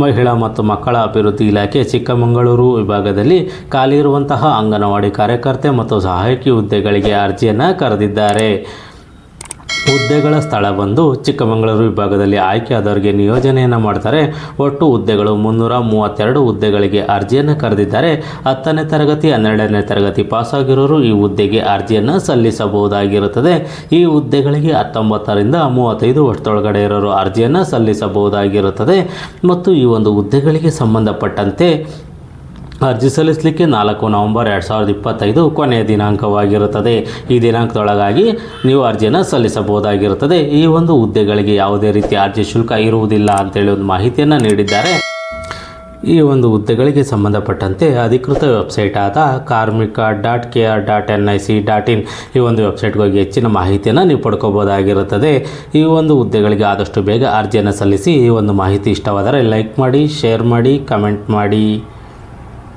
ಮಹಿಳಾ ಮತ್ತು ಮಕ್ಕಳ ಅಭಿವೃದ್ಧಿ ಇಲಾಖೆ ಚಿಕ್ಕಮಗಳೂರು ವಿಭಾಗದಲ್ಲಿ ಖಾಲಿ ಇರುವಂತಹ ಅಂಗನವಾಡಿ ಕಾರ್ಯಕರ್ತೆ ಮತ್ತು ಸಹಾಯಕಿ ಹುದ್ದೆಗಳಿಗೆ ಅರ್ಜಿಯನ್ನು ಕರೆದಿದ್ದಾರೆ. ಹುದ್ದೆಗಳ ಸ್ಥಳ ಬಂದು ಚಿಕ್ಕಮಗಳೂರು ವಿಭಾಗದಲ್ಲಿ ಆಯ್ಕೆಯಾದವರಿಗೆ ನಿಯೋಜನೆಯನ್ನು ಮಾಡ್ತಾರೆ. ಒಟ್ಟು ಹುದ್ದೆಗಳು 332 ಹುದ್ದೆಗಳಿಗೆ ಅರ್ಜಿಯನ್ನು ಕರೆದಿದ್ದಾರೆ. 10ನೇ ತರಗತಿ 12ನೇ ತರಗತಿ ಪಾಸಾಗಿರೋರು ಈ ಹುದ್ದೆಗೆ ಅರ್ಜಿಯನ್ನು ಸಲ್ಲಿಸಬಹುದಾಗಿರುತ್ತದೆ. ಈ ಹುದ್ದೆಗಳಿಗೆ 19ರಿಂದ 35 ವರ್ಷದೊಳಗಡೆ ಇರೋರು ಅರ್ಜಿಯನ್ನು ಸಲ್ಲಿಸಬಹುದಾಗಿರುತ್ತದೆ. ಮತ್ತು ಈ ಒಂದು ಹುದ್ದೆಗಳಿಗೆ ಸಂಬಂಧಪಟ್ಟಂತೆ ಅರ್ಜಿ ಸಲ್ಲಿಸಲಿಕ್ಕೆ 4 ನವೆಂಬರ್ 2025 ಕೊನೆಯ ದಿನಾಂಕವಾಗಿರುತ್ತದೆ. ಈ ದಿನಾಂಕದೊಳಗಾಗಿ ನೀವು ಅರ್ಜಿಯನ್ನು ಸಲ್ಲಿಸಬಹುದಾಗಿರುತ್ತದೆ. ಈ ಒಂದು ಹುದ್ದೆಗಳಿಗೆ ಯಾವುದೇ ರೀತಿಯ ಅರ್ಜಿ ಶುಲ್ಕ ಇರುವುದಿಲ್ಲ ಅಂತೇಳಿ ಒಂದು ಮಾಹಿತಿಯನ್ನು ನೀಡಿದ್ದಾರೆ. ಈ ಒಂದು ಹುದ್ದೆಗಳಿಗೆ ಸಂಬಂಧಪಟ್ಟಂತೆ ಅಧಿಕೃತ ವೆಬ್ಸೈಟ್ ಆದ karmika.kr.nic.in ಈ ಒಂದು ವೆಬ್ಸೈಟ್ಗೆ ಹೋಗಿ ಹೆಚ್ಚಿನ ಮಾಹಿತಿಯನ್ನು ನೀವು ಪಡ್ಕೋಬೋದಾಗಿರುತ್ತದೆ. ಈ ಒಂದು ಹುದ್ದೆಗಳಿಗೆ ಆದಷ್ಟು ಬೇಗ ಅರ್ಜಿಯನ್ನು ಸಲ್ಲಿಸಿ. ಈ ಒಂದು ಮಾಹಿತಿ ಇಷ್ಟವಾದರೆ ಲೈಕ್ ಮಾಡಿ, ಶೇರ್ ಮಾಡಿ, ಕಮೆಂಟ್ ಮಾಡಿ.